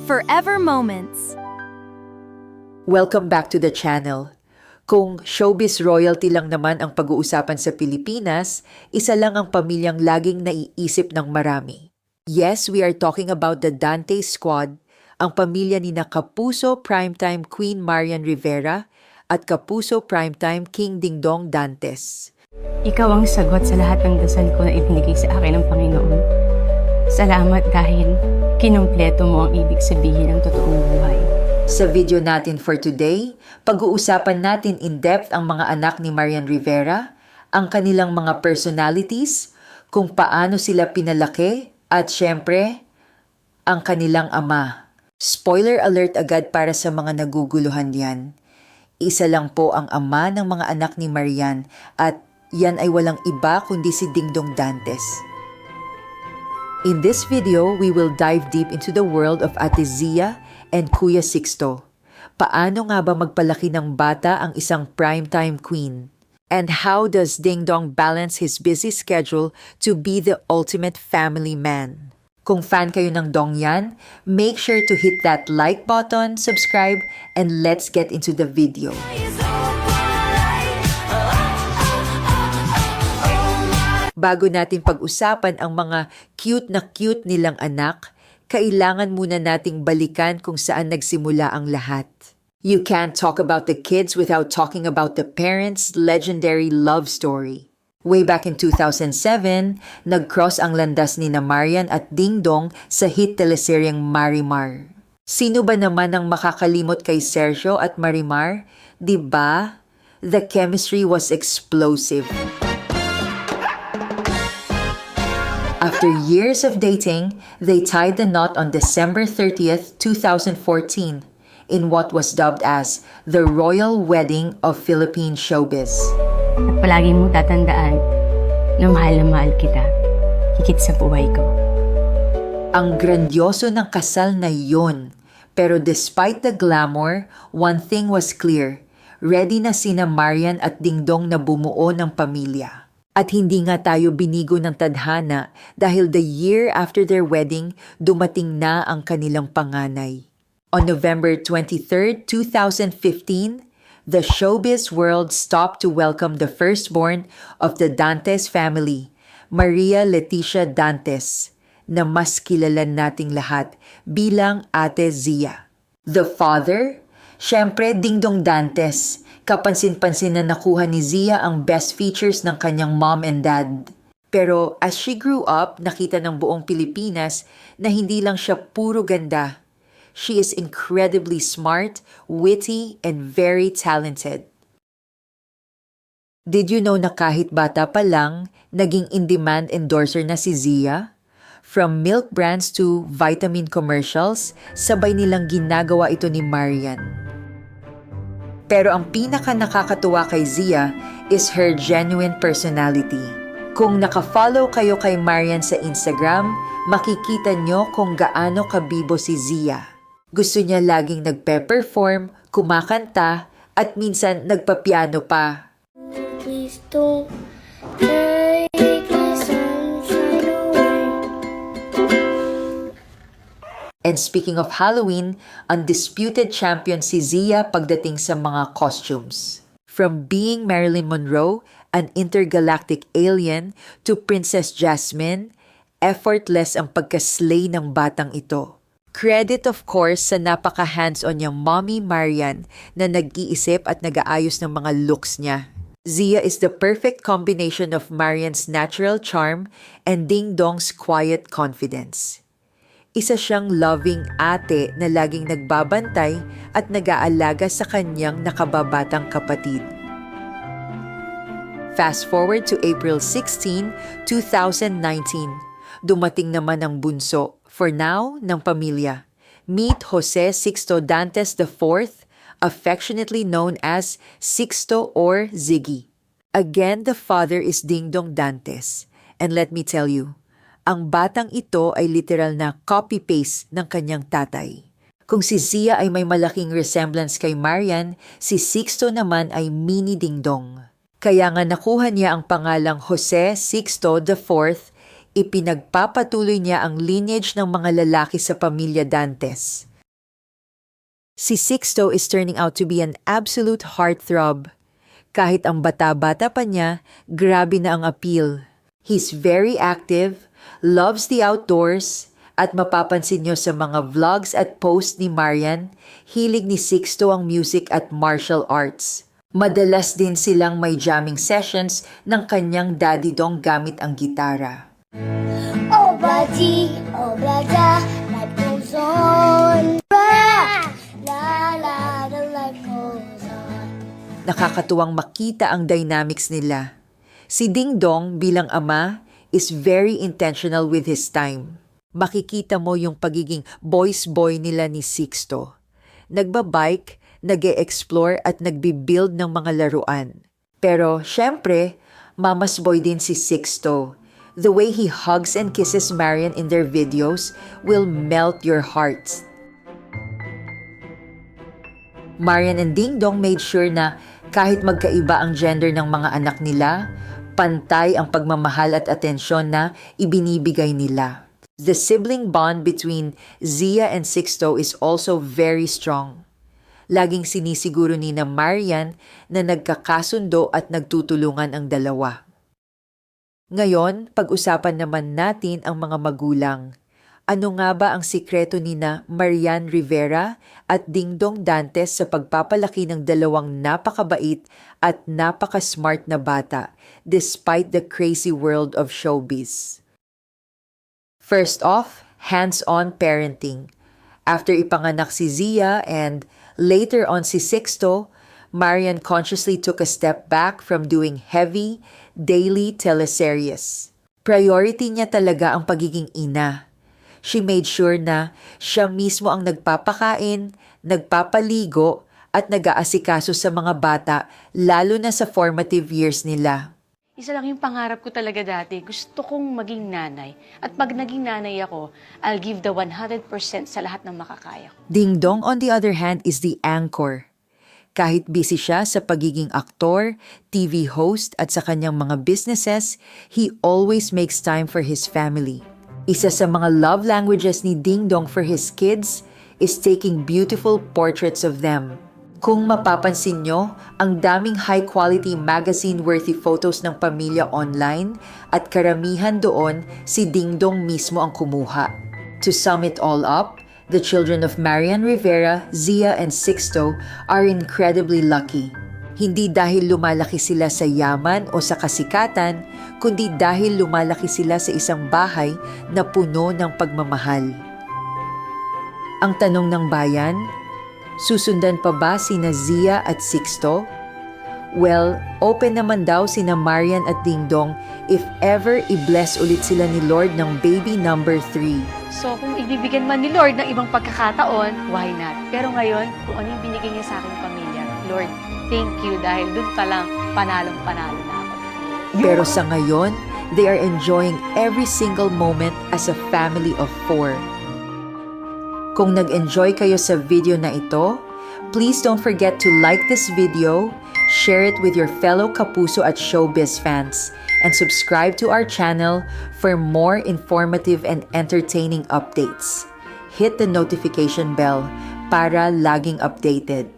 Forever Moments. Welcome back to the channel. Kung showbiz royalty lang naman ang pag-uusapan sa Pilipinas, isa lang ang pamilyang laging naiisip ng marami. Yes, we are talking about the Dantes Squad, ang pamilya ni na Kapuso Primetime Queen Marian Rivera at Kapuso Primetime King Dingdong Dantes. Ikaw ang sagot sa lahat ng dasal ko na ibinigay sa akin ng Panginoon. Salamat dahil kinumpleto mo ang ibig sabihin ng totoong buhay. Sa video natin for today, pag-uusapan natin in-depth ang mga anak ni Marian Rivera, ang kanilang mga personalities, kung paano sila pinalaki, at syempre, ang kanilang ama. Spoiler alert agad para sa mga naguguluhan yan. Isa lang po ang ama ng mga anak ni Marian at yan ay walang iba kundi si Dingdong Dantes. In this video, we will dive deep into the world of Ate Zia and Kuya Sixto. Paano nga ba magpalaki ng bata ang isang primetime queen? And how does Dingdong balance his busy schedule to be the ultimate family man? Kung fan kayo ng Dongyan, make sure to hit that like button, subscribe, and let's get into the video. Bago natin pag-usapan ang mga cute nilang anak, kailangan muna nating balikan kung saan nagsimula ang lahat. You can't talk about the kids without talking about the parents' legendary love story. Way back in 2007, nag-cross ang landas ni na Marian at Dingdong sa hit teleseryeng Marimar. Sino ba naman ang makakalimot kay Sergio at Marimar? Diba? The chemistry was explosive. After years of dating, they tied the knot on December 30th, 2014, in what was dubbed as the Royal Wedding of Philippine Showbiz. At palagi mo tatandaan na mahal kita, higit sa buhay ko. Ang grandioso ng kasal na yun. Pero despite the glamour, one thing was clear. Ready na sina Marian at Dingdong na bumuo ng pamilya. At hindi nga tayo binigo ng tadhana dahil the year after their wedding, dumating na ang kanilang panganay. On November 23, 2015, the showbiz world stopped to welcome the firstborn of the Dantes family, Maria Leticia Dantes, na mas kilala nating lahat bilang Ate Zia. The father? Siyempre, Dingdong Dantes. Kapansin-pansin na nakuha ni Zia ang best features ng kanyang mom and dad. Pero as she grew up, nakita ng buong Pilipinas na hindi lang siya puro ganda. She is incredibly smart, witty, and very talented. Did you know na kahit bata pa lang, naging in-demand endorser na si Zia? From milk brands to vitamin commercials, sabay nilang ginagawa ito ni Marian. Pero ang pinaka nakakatuwa kay Zia is her genuine personality. Kung naka-follow kayo kay Marian sa Instagram, makikita nyo kung gaano kabibo si Zia. Gusto niya laging nagpe-perform, kumakanta, at minsan nagpapiano pa. Please don't take my sunshine away. And speaking of Halloween, undisputed champion si Zia pagdating sa mga costumes. From being Marilyn Monroe, an intergalactic alien, to Princess Jasmine, effortless ang pagka-slay ng batang ito. Credit of course sa napaka-hands-on niyang mommy Marian na nag-iisip at nag-aayos ng mga looks niya. Zia is the perfect combination of Marian's natural charm and Dingdong's quiet confidence. Isa siyang loving ate na laging nagbabantay at nag-aalaga sa kanyang nakababatang kapatid. Fast forward to April 16, 2019. Dumating naman ang bunso, for now, ng pamilya. Meet Jose Sixto Dantes IV, affectionately known as Sixto or Ziggy. Again, the father is Dingdong Dantes. And let me tell you, ang batang ito ay literal na copy-paste ng kanyang tatay. Kung si Zia ay may malaking resemblance kay Marian, si Sixto naman ay mini Dingdong. Kaya nga nakuha niya ang pangalang Jose Sixto IV, ipinagpapatuloy niya ang lineage ng mga lalaki sa pamilya Dantes. Si Sixto is turning out to be an absolute heartthrob. Kahit ang bata-bata pa niya, grabe na ang appeal. He's very active, loves the outdoors, at mapapansin nyo sa mga vlogs at posts ni Marian, hilig ni Sixto ang music at martial arts. Madalas din silang may jamming sessions ng kanyang daddy dong gamit ang gitara. Oh, Bada, life goes on. La, la, the life goes on. Nakakatuwang makita ang dynamics nila. Si Ding Dong bilang ama is very intentional with his time. Makikita mo yung pagiging boys boy nila ni Sixto. Nagbabike, nag-e-explore at nagbi-build ng mga laruan. Pero syempre, mama's boy din si Sixto. The way he hugs and kisses Marian in their videos will melt your hearts. Marian and Ding Dong made sure na kahit magkaiba ang gender ng mga anak nila, pantay ang pagmamahal at atensyon na ibinibigay nila. The sibling bond between Zia and Sixto is also very strong. Laging sinisiguro ni na Marian na nagkakasundo at nagtutulungan ang dalawa. Ngayon, pag-usapan naman natin ang mga magulang. Ano nga ba ang sikreto ni na Marian Rivera at Ding Dong Dantes sa pagpapalaki ng dalawang napakabait at napaka-smart na bata despite the crazy world of showbiz? First off, hands-on parenting. After ipanganak si Zia and later on si Sixto, Marian consciously took a step back from doing heavy, daily teleseries. Priority niya talaga ang pagiging ina. She made sure na siya mismo ang nagpapakain, nagpapaligo, at nag-aasikaso sa mga bata, lalo na sa formative years nila. Isa lang yung pangarap ko talaga dati. Gusto kong maging nanay. At pag naging nanay ako, I'll give the 100% sa lahat ng makakaya ko. Ding Dong, on the other hand, is the anchor. Kahit busy siya sa pagiging aktor, TV host at sa kanyang mga businesses, he always makes time for his family. Isa sa mga love languages ni Ding Dong for his kids is taking beautiful portraits of them. Kung mapapansin nyo, ang daming high-quality magazine-worthy photos ng pamilya online at karamihan doon si Ding Dong mismo ang kumuha. To sum it all up, the children of Marian Rivera, Zia, and Sixto are incredibly lucky. Hindi dahil lumalaki sila sa yaman o sa kasikatan, kundi dahil lumalaki sila sa isang bahay na puno ng pagmamahal. Ang tanong ng bayan, susundan pa ba sina Zia at Sixto? Well, open naman daw sina Marian at Ding Dong if ever i-bless ulit sila ni Lord ng baby number 3. So kung ibibigyan man ni Lord ng ibang pagkakataon, why not? Pero ngayon, kung ano yung binigay niya sa aking pamilya, Lord, thank you dahil dun pa lang panalong-panalo na ako. Pero sa ngayon, they are enjoying every single moment as a family of 4. Kung nag-enjoy kayo sa video na ito, please don't forget to like this video, share it with your fellow Kapuso at Showbiz fans, and subscribe to our channel for more informative and entertaining updates. Hit the notification bell para laging updated.